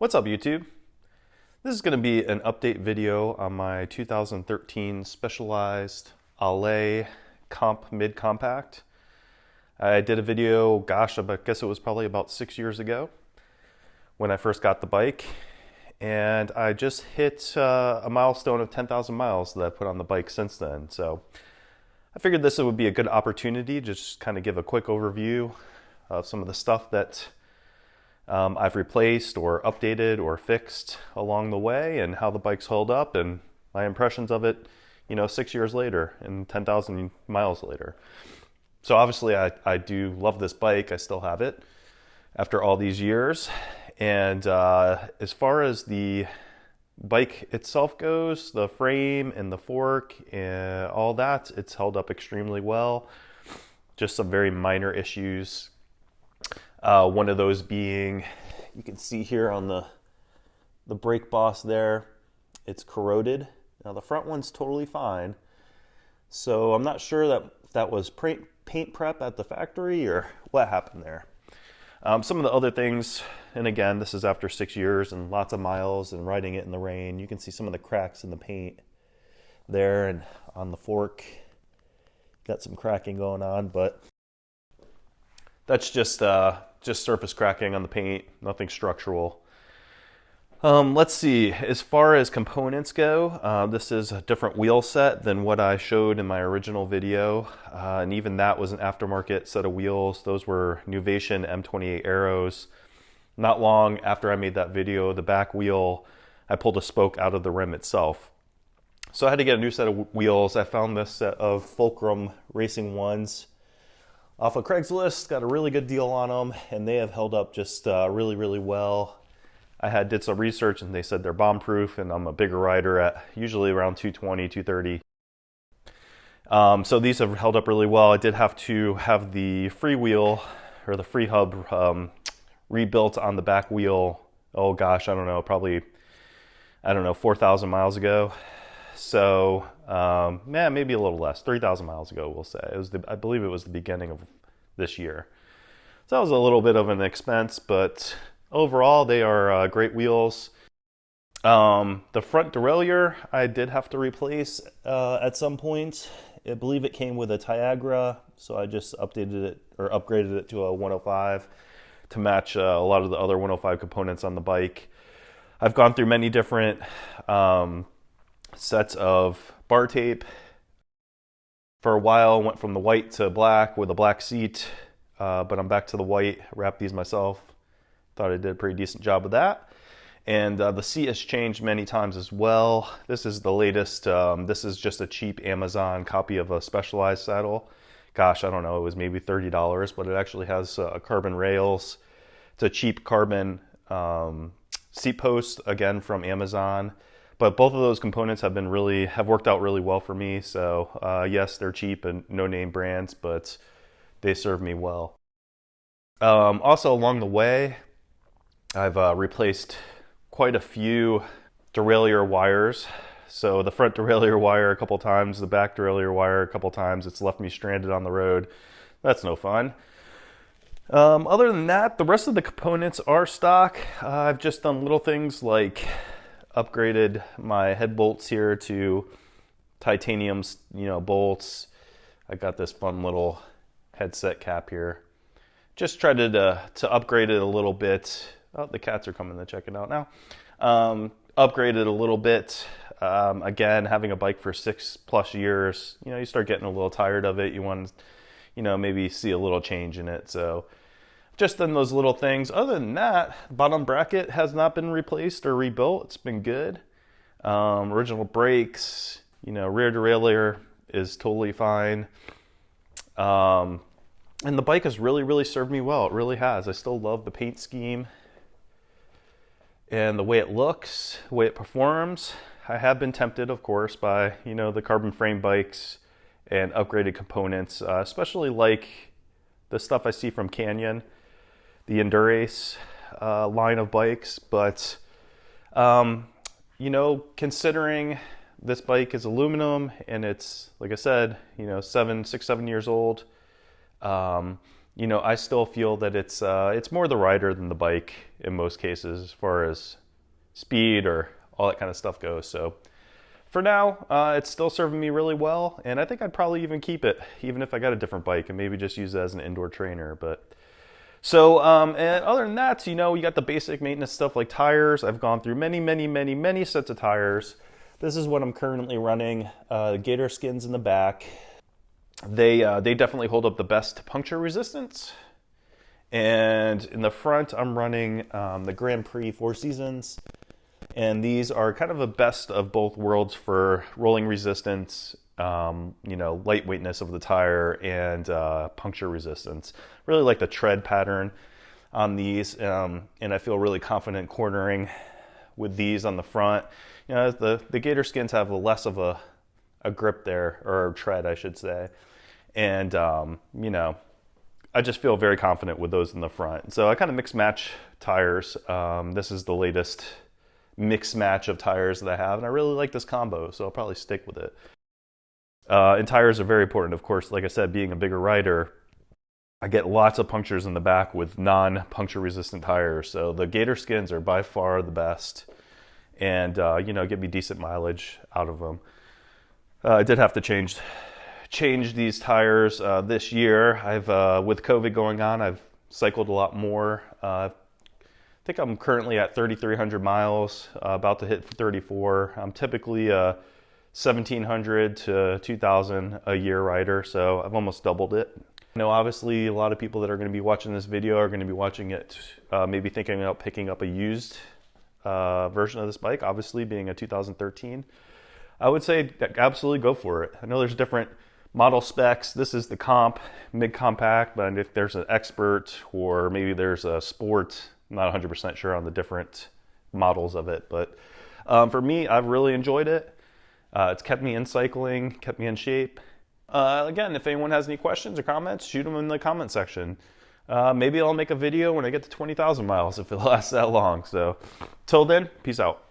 What's up, YouTube? This is going to be an update video on my 2013 Specialized Allez Comp Mid-Compact. I did a video, gosh, I guess it was probably about 6 years ago when I first got the bike, and I just hit a milestone of 10,000 miles that I've put on the bike since then. So I figured this would be a good opportunity to just kind of give a quick overview of some of the stuff that I've replaced or updated or fixed along the way, and how the bike's hold up and my impressions of it, 6 years later and 10,000 miles later. So obviously I do love this bike. I still have it after all these years. And as far as the bike itself goes, the frame and the fork and all that, it's held up extremely well. Just some very minor issues. One of those being, you can see here on the brake boss there, it's corroded. Now the front one's totally fine. So I'm not sure that was paint prep at the factory or what happened there. Some of the other things, and again, this is after 6 years and lots of miles and riding it in the rain. You can see some of the cracks in the paint there, and on the fork, got some cracking going on, but that's just surface cracking on the paint, nothing structural. Let's see, as far as components go, this is a different wheel set than what I showed in my original video, and even that was an aftermarket set of wheels. Those were Nuvation M28 Aeros. Not long after I made that video, the back wheel, I pulled a spoke out of the rim itself. So I had to get a new set of wheels. I found this set of Fulcrum Racing ones off of Craigslist, got a really good deal on them, and they have held up just really, really well. I did some research and they said they're bomb proof, and I'm a bigger rider at usually around 220, 230. So these have held up really well. I did have to have the free wheel or the free hub rebuilt on the back wheel. Oh gosh, I don't know, probably, 4,000 miles ago. So, maybe a little less, 3,000 miles ago, we'll say. I believe it was the beginning of this year. So that was a little bit of an expense, but overall, they are great wheels. The front derailleur, I did have to replace at some point. I believe it came with a Tiagra, so I just updated it or upgraded it to a 105 to match a lot of the other 105 components on the bike. I've gone through many different sets of bar tape. For a while, went from the white to black with a black seat, but I'm back to the white. Wrapped these myself. Thought I did a pretty decent job with that. And the seat has changed many times as well. This is the latest. This is just a cheap Amazon copy of a Specialized saddle. Gosh, I don't know, it was maybe $30, but it actually has carbon rails. It's a cheap carbon seat post, again, from Amazon. But both of those components have worked out really well for me. So yes, they're cheap and no-name brands, but they serve me well. Also, along the way, I've replaced quite a few derailleur wires. So the front derailleur wire a couple times, the back derailleur wire a couple times. It's left me stranded on the road. That's no fun. Other than that, the rest of the components are stock. I've just done little things like upgraded my head bolts here to titanium, bolts. I got this fun little headset cap here. Just tried to upgrade it a little bit. Oh, the cats are coming to check it out now. Upgrade it a little bit. Again, having a bike for 6+ years, you start getting a little tired of it. You want to, maybe see a little change in it. So just done those little things. Other than that, bottom bracket has not been replaced or rebuilt. It's been good. Original brakes, rear derailleur is totally fine. And the bike has really, really served me well. It really has. I still love the paint scheme and the way it looks, the way it performs. I have been tempted, of course, by, the carbon frame bikes and upgraded components, especially like the stuff I see from Canyon, the Endurace line of bikes. But, considering this bike is aluminum and it's, like I said, 7 years old, you know, I still feel that it's more the rider than the bike in most cases as far as speed or all that kind of stuff goes. So for now, it's still serving me really well, and I think I'd probably even keep it, even if I got a different bike, and maybe just use it as an indoor trainer. But so, and other than that, you know, you got the basic maintenance stuff like tires. I've gone through many sets of tires. This is what I'm currently running. Gator skins in the back. They definitely hold up the best puncture resistance. And in the front, I'm running the Grand Prix 4 Seasons. And these are kind of a best of both worlds for rolling resistance, you know, lightweightness of the tire, and puncture resistance. Really like the tread pattern on these, and I feel really confident cornering with these on the front. You know, the Gator skins have less of a grip there, or tread, I should say. And, you know, I just feel very confident with those in the front. So I kind of mix match tires. This is the latest mix match of tires that I have, and I really like this combo, so I'll probably stick with it. And tires are very important, of course. Like I said, being a bigger rider, I get lots of punctures in the back with non-puncture resistant tires. So the Gator skins are by far the best, and you know, get me decent mileage out of them. I did have to change these tires this year. I've with COVID going on, I've cycled a lot more. I think I'm currently at 3,300 miles, about to hit 34. I'm typically 1,700 to 2,000 a year rider, so I've almost doubled it. You know, obviously a lot of people that are going to be watching this video are going to be watching it, maybe thinking about picking up a used version of this bike, obviously being a 2013. I would say absolutely go for it. I know there's different model specs. This is the comp, mid-compact, but if there's an expert or maybe there's a sport, I'm not 100% sure on the different models of it, but for me, I've really enjoyed it. It's kept me in cycling, kept me in shape. Again, if anyone has any questions or comments, shoot them in the comment section. Maybe I'll make a video when I get to 20,000 miles if it lasts that long. So till then, peace out.